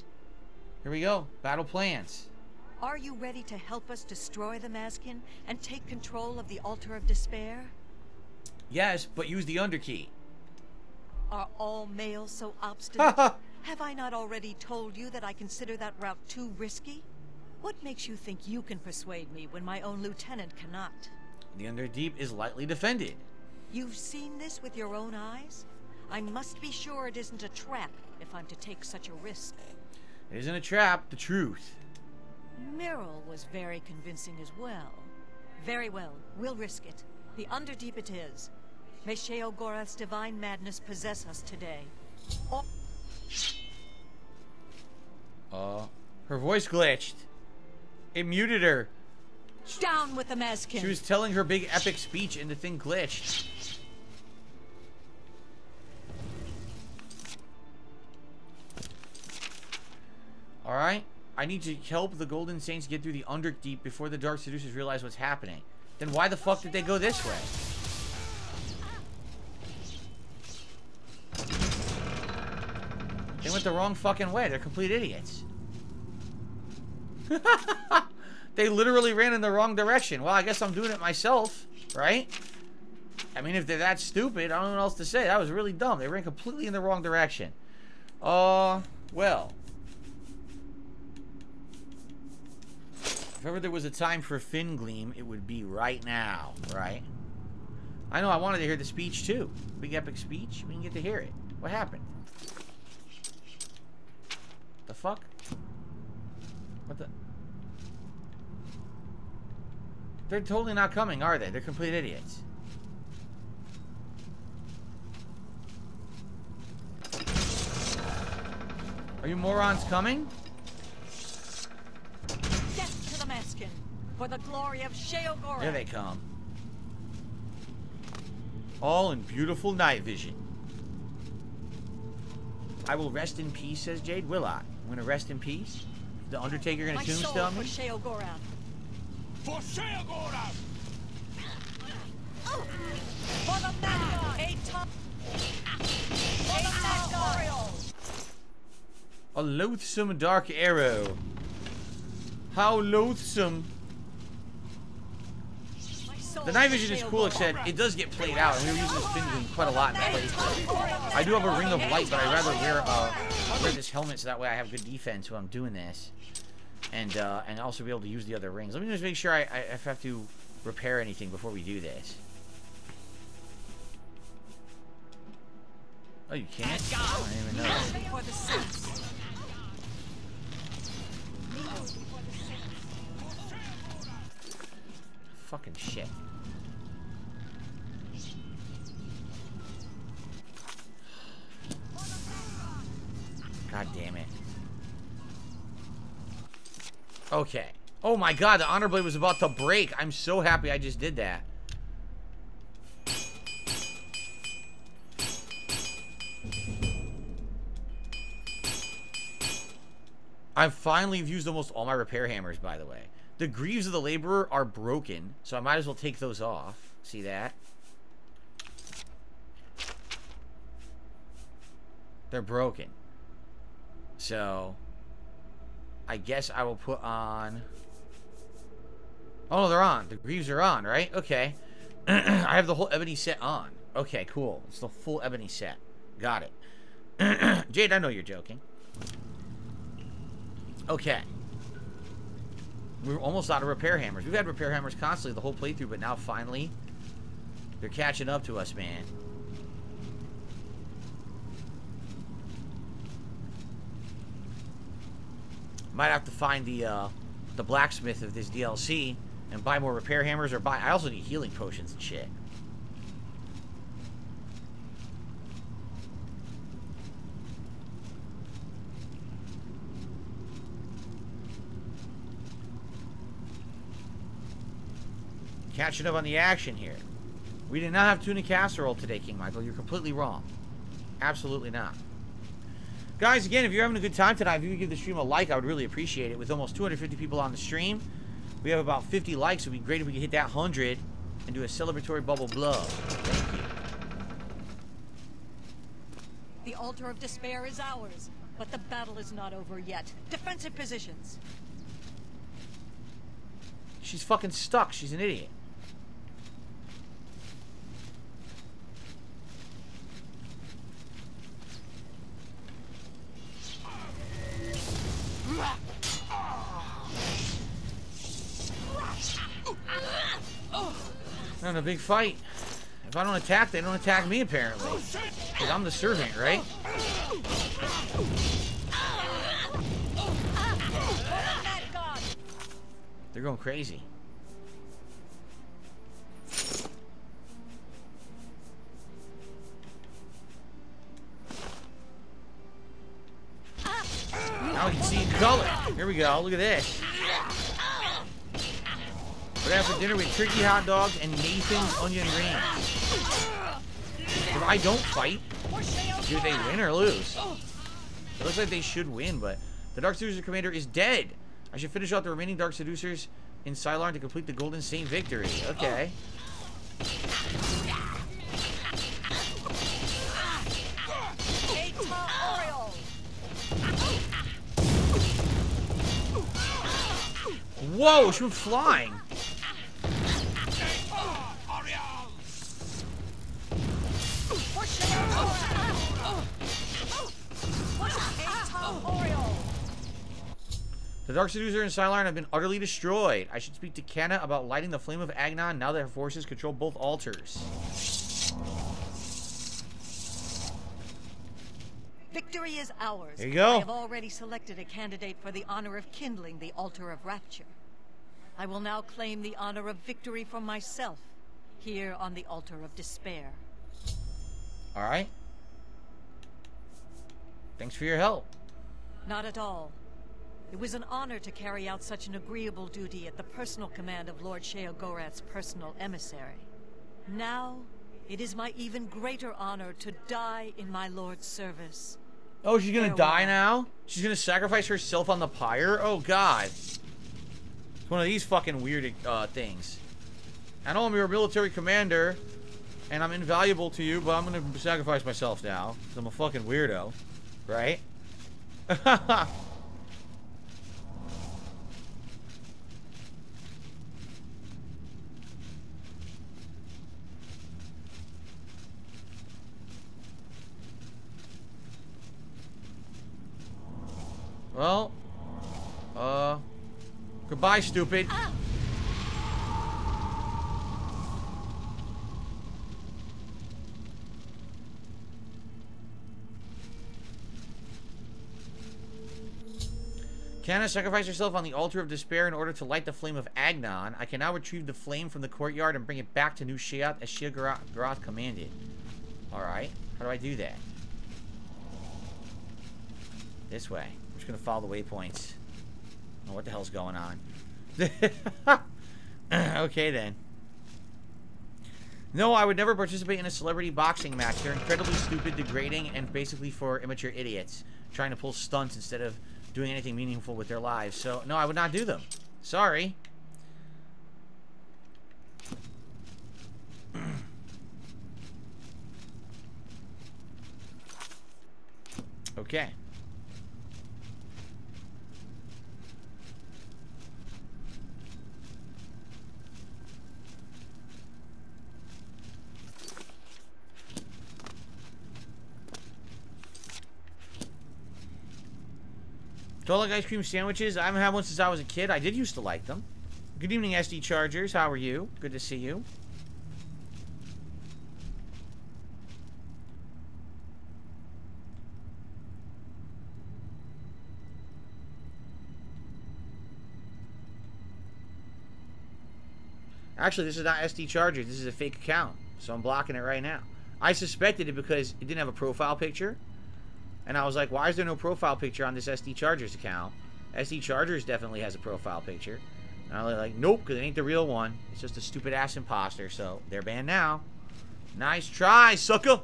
Here we go. Battle plans. Are you ready to help us destroy the Mazkin and take control of the Altar of Despair? Yes, but use the underkey. Are all males so obstinate? Have I not already told you that I consider that route too risky? What makes you think you can persuade me when my own lieutenant cannot? The Underdeep is lightly defended. You've seen this with your own eyes? I must be sure it isn't a trap if I'm to take such a risk. It isn't a trap, the truth. Meryl was very convincing as well. Very well, we'll risk it. The Underdeep it is. May Sheogorath's divine madness possess us today. Her voice glitched. It muted her. Down with the Mazkin! She was telling her big epic speech and the thing glitched. Alright. I need to help the Golden Saints get through the Underdeep before the Dark Seducers realize what's happening. Then why the fuck did they go this way? They went the wrong fucking way. They're complete idiots. They literally ran in the wrong direction. Well, I guess I'm doing it myself, right? I mean, if they're that stupid, I don't know what else to say. That was really dumb. They ran completely in the wrong direction. Well. If ever there was a time for Fin Gleam, it would be right now, right? I know, I wanted to hear the speech too. Big epic speech. We didn't get to hear it. What happened? The fuck? What the? They're totally not coming, are they? They're complete idiots. Are you morons coming? Death to the Mazkin, for the glory of Sheogorath. There they come. All in beautiful night vision. I will rest in peace, says Jade. Will I? I'm gonna rest in peace? The Undertaker gonna tombstone me? For Sheogorath. For Sheogorath! For the Magna! A loathsome dark arrow. How loathsome. The night vision is cool, except it does get played out, and we were using this Fin Gleam quite a lot in playthrough. I do have a ring of light, but I'd rather wear this helmet so that way I have good defense when I'm doing this. And also be able to use the other rings. Let me just make sure I have to repair anything before we do this. Oh, you can't? I didn't even know. Fucking shit. God damn it. Okay. Oh my god, the Honor Blade was about to break. I'm so happy I just did that. I've finally used almost all my repair hammers, by the way. The Greaves of the Laborer are broken, so I might as well take those off. See that? They're broken. So, I guess I will put on Oh, no, they're on. The greaves are on, right? Okay. I have the whole ebony set on. Okay, cool. It's the full ebony set. Got it. Jade, I know you're joking. Okay. We're almost out of repair hammers. We've had repair hammers constantly the whole playthrough, but now finally, they're catching up to us, man. Might have to find the blacksmith of this DLC and buy more repair hammers, or buy... I also need healing potions and shit. Catching up on the action here. We did not have tuna casserole today, King Michael. You're completely wrong. Absolutely not. Guys, again, if you're having a good time tonight, if you could give the stream a like, I would really appreciate it. With almost 250 people on the stream, we have about 50 likes. It would be great if we could hit that 100 and do a celebratory bubble blow. Thank you. The Altar of Despair is ours, but the battle is not over yet. Defensive positions. She's fucking stuck. She's an idiot. They're in a big fight. If I don't attack, they don't attack me, apparently. Because I'm the servant, right? They're going crazy. Now we can see in color. Here we go. Look at this. We're having for dinner with turkey hot dogs and Nathan's onion rings. If I don't fight, do they win or lose? It looks like they should win, but the Dark Seducer Commander is dead. I should finish out the remaining Dark Seducers in Cylon to complete the Golden Saint victory. Okay. Whoa, she went flying. The Dark Seducer and Cylon have been utterly destroyed. I should speak to Kenna about lighting the flame of Agnon now that her forces control both altars. Victory is ours. There you go. I have already selected a candidate for the honor of kindling the Altar of Rapture. I will now claim the honor of victory for myself here on the Altar of Despair. All right. Thanks for your help. Not at all. It was an honor to carry out such an agreeable duty at the personal command of Lord Sheogorath's personal emissary. Now, it is my even greater honor to die in my lord's service. Oh, she's gonna die now? She's gonna sacrifice herself on the pyre? Oh, God. It's one of these fucking weird things. I know I'm your military commander, and I'm invaluable to you, but I'm gonna sacrifice myself now, because I'm a fucking weirdo. Right? Well, goodbye, stupid. Canna sacrificed herself on the Altar of Despair in order to light the flame of Agnon. I can now retrieve the flame from the courtyard and bring it back to New Sheoth as Sheogorath commanded. Alright, how do I do that? This way. I'm just gonna follow the waypoints. Oh, what the hell's going on? Okay, then. No, I would never participate in a celebrity boxing match. They're incredibly stupid, degrading, and basically for immature idiots trying to pull stunts instead of doing anything meaningful with their lives. So, no, I would not do them. Sorry. Okay. Do I like ice cream sandwiches? I haven't had one since I was a kid. I did used to like them. Good evening, SD Chargers. How are you? Good to see you. Actually, this is not SD Chargers. This is a fake account. So I'm blocking it right now. I suspected it because it didn't have a profile picture. And I was like, why is there no profile picture on this SD Chargers account? SD Chargers definitely has a profile picture. And I was like, nope, because it ain't the real one. It's just a stupid ass imposter. So they're banned now. Nice try, sucker.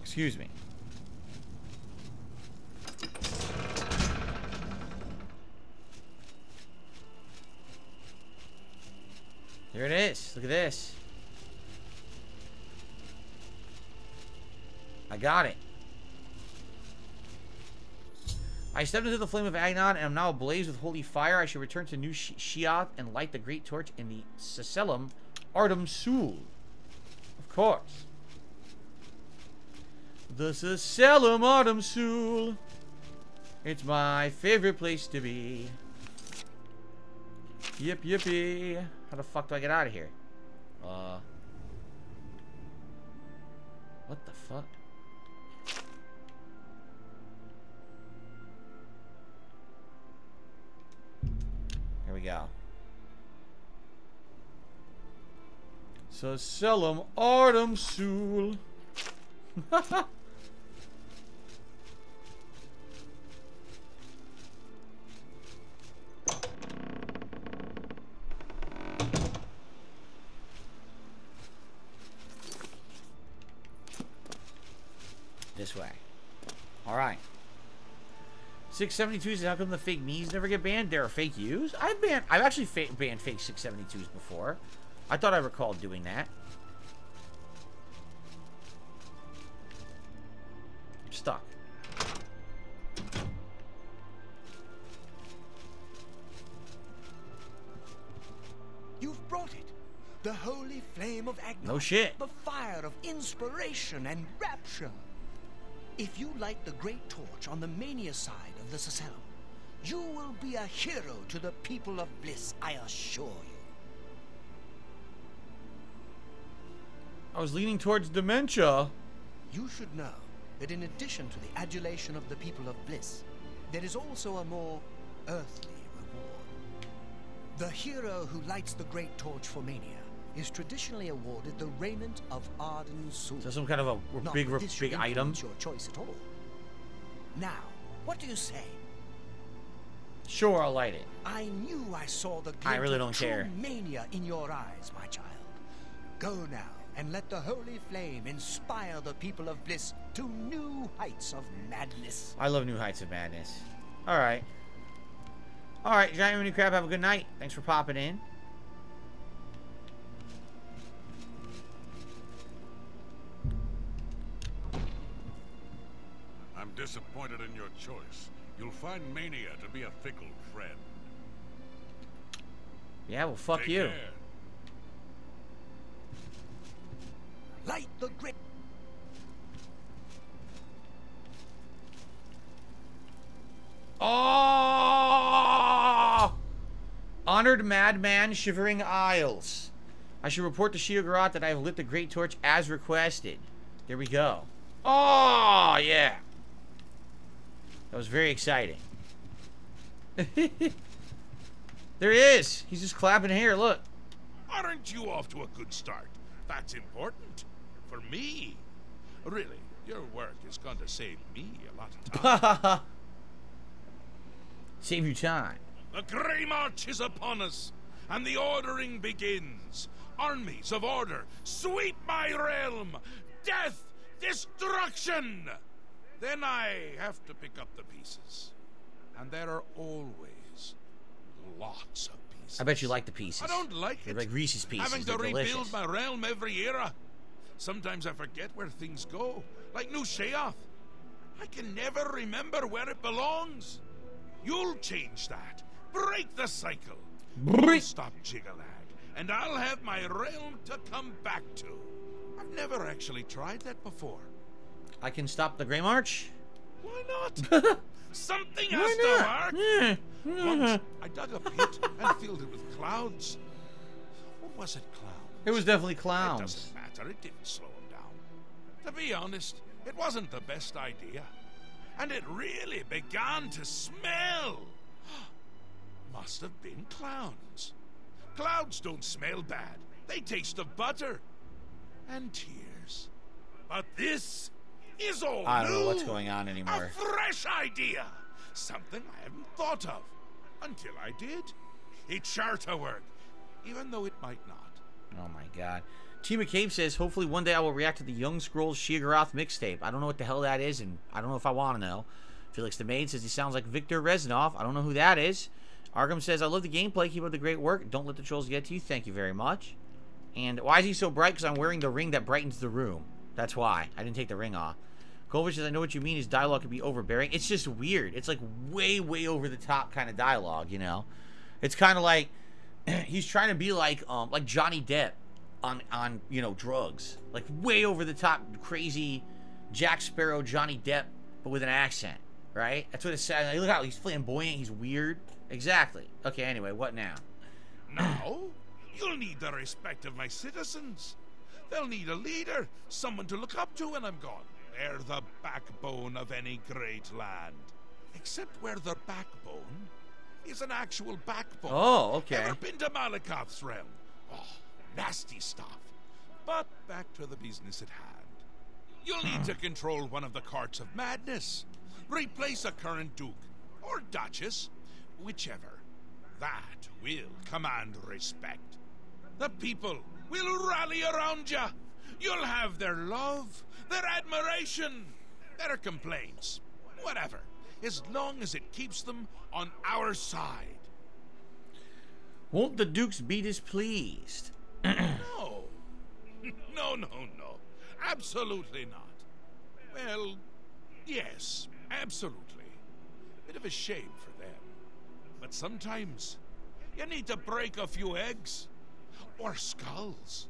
Excuse me. There it is. Look at this. I got it. I stepped into the flame of Agnon and am now ablaze with holy fire. I should return to New Sheoth and light the great torch in the Seselum Artem Sul. Of course. The Seselum Artem Sul. It's my favorite place to be. Yip yippee. How the fuck do I get out of here? What the fuck? Here we go. So Seselum Artem Sul. This way. Alright. 672s, and how come the fake me's never get banned? There are fake U's? I've actually banned fake 672s before. I thought I recalled doing that. I'm stuck. You've brought it. The holy flame of Agnon. No shit. The fire of inspiration and rapture. If you light the great torch on the mania side of the Seselum, you will be a hero to the people of bliss, I assure you. I was leaning towards dementia. You should know that in addition to the adulation of the people of bliss, there is also a more earthly reward. The hero who lights the great torch for mania is traditionally awarded the raiment of Arden Sul. So some kind of a big item. Your choice at all. Now, what do you say? Sure, I'll light it. I knew I saw the I really don't true care. Mania in your eyes, my child. Go now and let the holy flame inspire the people of bliss to new heights of madness. I love new heights of madness. All right. All right, Giant Mini Crab, have a good night. Thanks for popping in. I'm disappointed in your choice. You'll find Mania to be a fickle friend. Yeah, well, fuck Take you. care. Light the great. Oh! Honored Madman, Shivering Isles. I should report to Sheogorath that I have lit the Great Torch as requested. There we go. Oh, yeah. That was very exciting. There he is. He's just clapping here, look. Aren't you off to a good start? That's important. For me. Really, your work is going to save me a lot of time. Save you time. The Grey March is upon us, and the ordering begins. Armies of order, sweep my realm! Death! Destruction! Then I have to pick up the pieces. And there are always lots of pieces. I bet you like the pieces. I don't like They're it. like Reese's Pieces. Having to They're rebuild delicious. my realm every era. Sometimes I forget where things go. Like New Sheoth. I can never remember where it belongs. You'll change that. Break the cycle. Break. Stop Jigalag, and I'll have my realm to come back to. I've I've never actually tried that before. I can stop the Grey March? Why not? Something has to work. Once I dug a pit and filled it with clouds. Or was it clouds? It was definitely It clowns. doesn't matter. It didn't slow him down. To be honest, it wasn't the best idea. And it really began to smell. Must have been clowns. Clouds don't smell bad. They taste of butter and tears. But this is all I don't know new. what's going on anymore. A fresh idea. Something I hadn't thought of. Until I did. It's sure to work. Even though it might not. Oh my god. T. McCabe says, hopefully one day I will react to the Young Scrolls Sheogorath mixtape. I don't know what the hell that is, and I don't know if I want to know. Felix the Maid says he sounds like Victor Reznov. I don't know who that is. Arkham says, I love the gameplay. Keep up the great work. Don't let the trolls get to you. Thank you very much. And why is he so bright? Because I'm wearing the ring that brightens the room. That's why. I didn't take the ring off. Kovic says, I know what you mean. His dialogue can be overbearing. It's just weird. It's like way, way over the top kind of dialogue, you know? It's kind of like he's trying to be like Johnny Depp on you know, drugs. Like way over the top, crazy Jack Sparrow, Johnny Depp, but with an accent, right? That's what it says. Like, look how he's flamboyant. He's weird. Exactly. Okay, anyway, what now? Now, you'll need the respect of my citizens. They'll need a leader, someone to look up to when I'm gone. They're the backbone of any great land. Except where the backbone is an actual backbone. Oh, okay. Ever been to Malakoth's realm? Oh, nasty stuff. But back to the business at hand. You'll need to control one of the carts of madness. Replace a current duke or duchess, whichever. That will command respect. The people will rally around you. You'll have their love, their admiration, their complaints, whatever, as long as it keeps them on our side. Won't the dukes be displeased? No. No. Absolutely not. Well, yes, absolutely. Bit of a shame for them. But sometimes you need to break a few eggs. Or skulls.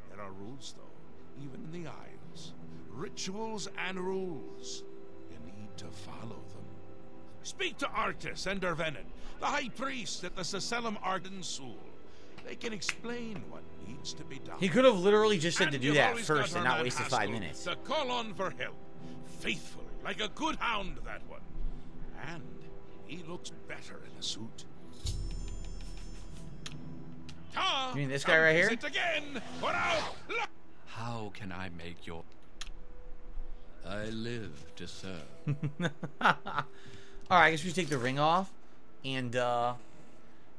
There are rules, though, even in the Isles. Rituals and rules. You need to follow them. Speak to Artis and Dervenin, the High Priest at the Sacellum Arden Sul. They can explain what needs to be done. He could have literally just said to And do you've that always first got and our not man wasted Haskell 5 minutes. to call on for help. Faithful, like a good hound, that one. And he looks better in a suit. You mean this guy right here? Again. How can I make your... I live to serve. Alright, I guess we should take the ring off. And, we're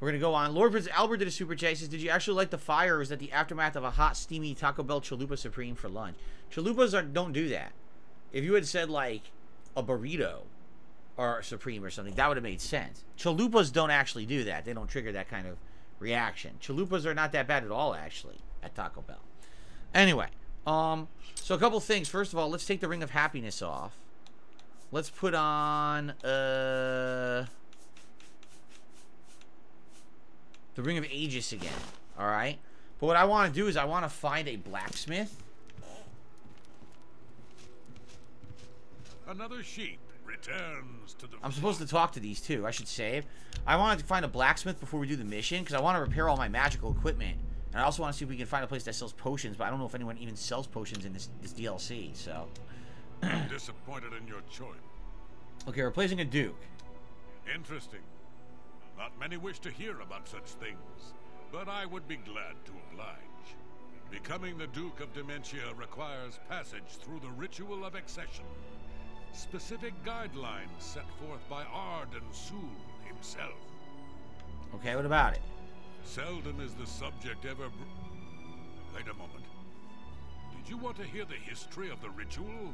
gonna go on. Lord Prince Albert did a super chat. He says, did you actually light the fire, or is that the aftermath of a hot, steamy Taco Bell Chalupa Supreme for lunch? Chalupas don't do that. If you had said, like, a burrito or a Supreme or something, that would have made sense. Chalupas don't actually do that. They don't trigger that kind of reaction. Chalupas are not that bad at all, actually, at Taco Bell. Anyway, so a couple things. First of all, let's take the Ring of Happiness off. Let's put on, the Ring of Aegis again, alright? But what I want to do is I want to find a blacksmith. Another sheep returns to the... I'm supposed to talk to these too. I should save. I wanted to find a blacksmith before we do the mission, because I want to repair all my magical equipment. And I also want to see if we can find a place that sells potions, but I don't know if anyone even sells potions in this DLC, so... I'm disappointed in your choice. Okay, replacing a duke. Interesting. Not many wish to hear about such things, but I would be glad to oblige. Becoming the Duke of Dementia requires passage through the ritual of accession. Specific guidelines set forth by Arden Sul himself. Okay, what about it? Seldom is the subject ever... Wait a moment. Did you want to hear the history of the ritual?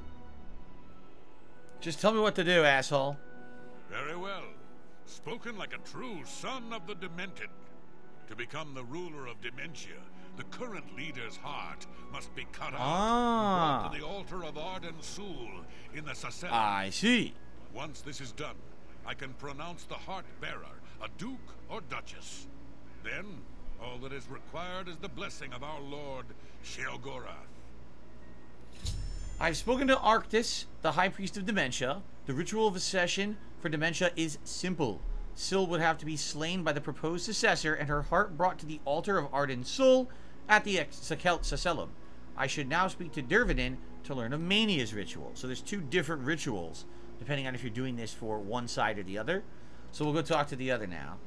Just tell me what to do, asshole. Very well. Spoken like a true son of the Demented. To become the ruler of Dementia, the current leader's heart must be cut out and brought to the altar of Arden Sul in the Sacellum. I see. Once this is done, I can pronounce the heart bearer a duke or duchess. Then, all that is required is the blessing of our Lord Sheogorath. I've spoken to Arctis, the High Priest of Dementia. The ritual of accession for Dementia is simple. Syl would have to be slain by the proposed successor and her heart brought to the altar of Arden Sul at the Sacellum. I should now speak to Dervinin to learn of Mania's ritual. So there's 2 different rituals, depending on if you're doing this for one side or the other. So we'll go talk to the other now.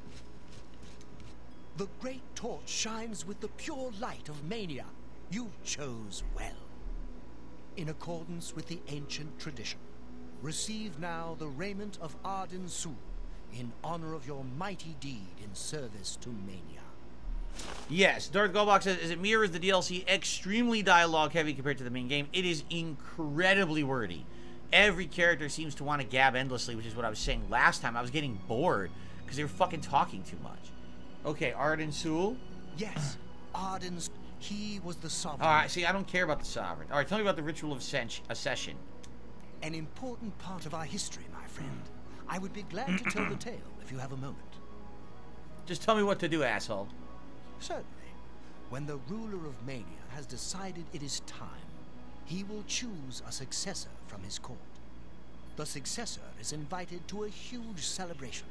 The great torch shines with the pure light of Mania. You chose well. In accordance with the ancient tradition, receive now the raiment of Arden Sul in honor of your mighty deed in service to Mania. Yes, Darth Golbach says, as it mirrors the DLC, extremely dialogue heavy compared to the main game. It is incredibly wordy. Every character seems to want to gab endlessly, which is what I was saying last time. I was getting bored because they were fucking talking too much. Okay, Arden Sul? Yes, Arden's... He was the sovereign. Alright, see, I don't care about the sovereign. Alright, tell me about the ritual of accession. An important part of our history, my friend. I would be glad to tell the tale if you have a moment. Just tell me what to do, asshole. Certainly. When the ruler of Mania has decided it is time, he will choose a successor from his court. The successor is invited to a huge celebration,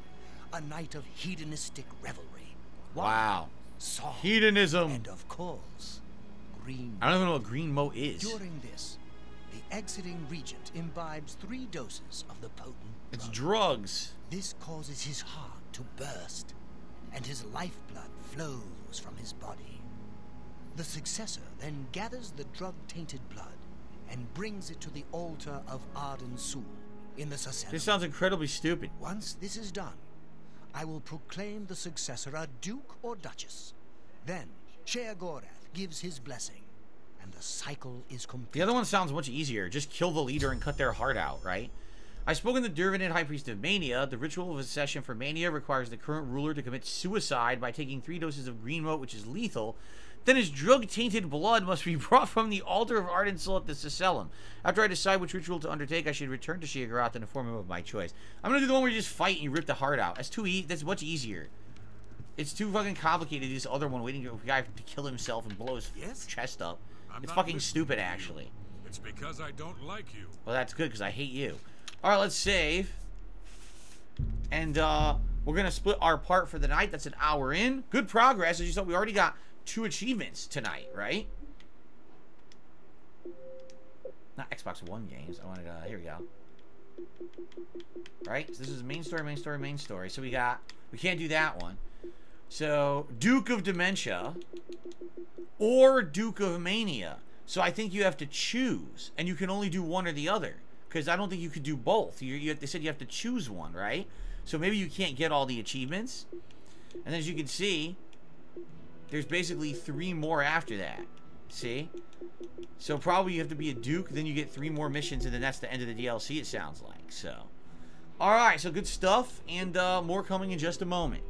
a night of hedonistic revelry. Wow. Song, hedonism. and of course, green. I don't even know what green moat is. During this, the exiting regent imbibes 3 doses of the potent drug. It's drugs. This causes his heart to burst, and his lifeblood flows from his body. The successor then gathers the drug-tainted blood and brings it to the altar of Arden Sul in the Sacellum. This sounds incredibly stupid. Once this is done, I will proclaim the successor a duke or duchess. Then, Sheogorath gives his blessing, and the cycle is complete. The other one sounds much easier. Just kill the leader and cut their heart out, right? I've spoken to Dervinin, High Priest of Mania. The ritual of accession for Mania requires the current ruler to commit suicide by taking 3 doses of green moat, which is lethal. Then his drug-tainted blood must be brought from the altar of Arden Sul at the Sacellum. After I decide which ritual to undertake, I should return to Sheogorath and inform him of my choice. I'm gonna do the one where you just fight and you rip the heart out. That's too easy. That's much easier. It's too fucking complicated, this other one, waiting for a guy to kill himself and blow his chest up. It's fucking stupid, actually. It's because I don't like you. Well, that's good, because I hate you. Alright, let's save. And, we're gonna split our part for the night. That's an hour in. Good progress. As you saw, we already got 2 achievements tonight, right? Not Xbox One games. I wanted, here we go. Right? So this is main story, main story, main story. So we can't do that one. So, Duke of Dementia or Duke of Mania. So I think you have to choose, and you can only do one or the other, because I don't think you could do both. They said you have to choose one, right? So maybe you can't get all the achievements. And as you can see, there's basically 3 more after that. See? So probably you have to be a Duke, then you get 3 more missions, and then that's the end of the DLC, it sounds like. So, alright, so good stuff, and more coming in just a moment.